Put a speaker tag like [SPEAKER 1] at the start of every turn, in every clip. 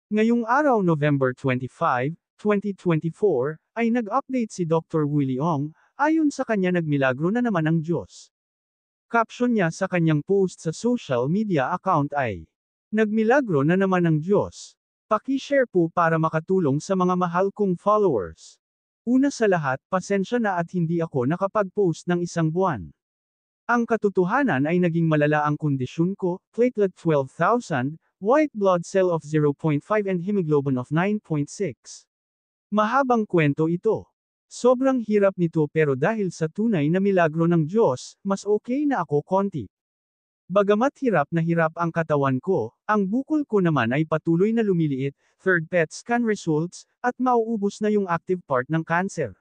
[SPEAKER 1] Ngayong araw November 25, 2024, ay nag-update si Dr. Willie Ong, ayon sa kanya nagmilagro na naman ang Diyos. Caption niya sa kanyang post sa social media account ay, "Nagmilagro na naman ang Diyos. Paki-share po para makatulong sa mga mahal kong followers. Una sa lahat, pasensya na at hindi ako nakapag-post ng isang buwan. Ang katotohanan ay naging malala ang kondisyon ko, platelet 12,000, white blood cell of 0.5 and hemoglobin of 9.6. Mahabang kwento ito. Sobrang hirap nito pero dahil sa tunay na milagro ng Diyos, mas okay na ako konti. Bagamat hirap na hirap ang katawan ko, ang bukol ko naman ay patuloy na lumiliit, third PET scan results, at mauubos na yung active part ng cancer.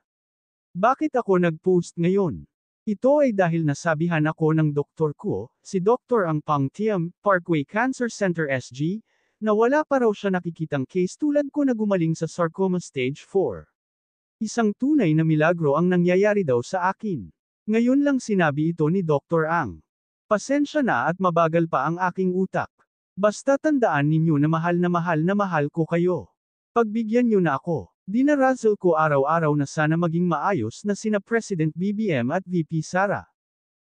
[SPEAKER 1] Bakit ako nag-post ngayon? Ito ay dahil nasabihan ako ng doktor ko, si Dr. Ang Pang Tiem, Parkway Cancer Center SG, na wala pa raw siya nakikitang case tulad ko na gumaling sa sarcoma stage 4. Isang tunay na milagro ang nangyayari daw sa akin. Ngayon lang sinabi ito ni Dr. Ang. Pasensya na at mabagal pa ang aking utak. Basta tandaan ninyo na mahal ko kayo. Pagbigyan niyo na ako. Dinarazzle ko araw-araw na sana maging maayos na sina President BBM at VP Sara.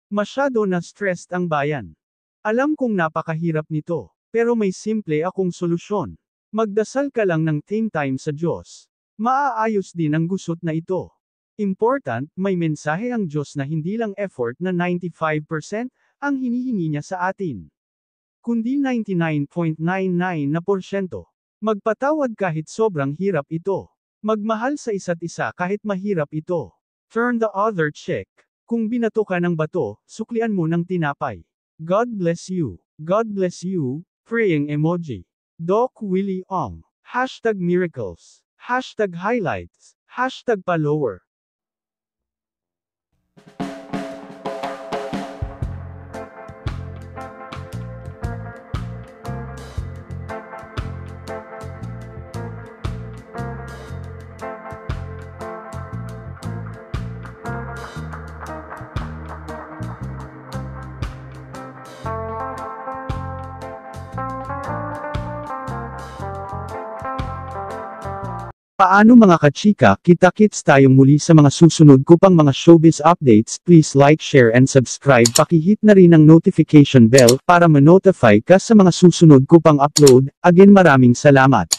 [SPEAKER 1] Masyado na stressed ang bayan. Alam kong napakahirap nito, pero may simple akong solusyon. Magdasal ka lang ng time sa Diyos. Maaayos din ang gusot na ito. Important, may mensahe ang Diyos na hindi lang effort na 95% ang hinihingi niya sa atin, kundi 99.99%. Magpatawad kahit sobrang hirap ito. Magmahal sa isa't isa kahit mahirap ito. Turn the other cheek. Kung binato ka ng bato, suklian mo ng tinapay. God bless you. God bless you. Praying emoji. Doc Willie Ong. #miracles. #highlights. #follower. Paano mga kachika, kita-kits tayong muli sa mga susunod ko pang mga showbiz updates. Please like, share and subscribe. Paki-hit na rin ang notification bell para ma-notify ka sa mga susunod ko pang upload. Again, maraming salamat.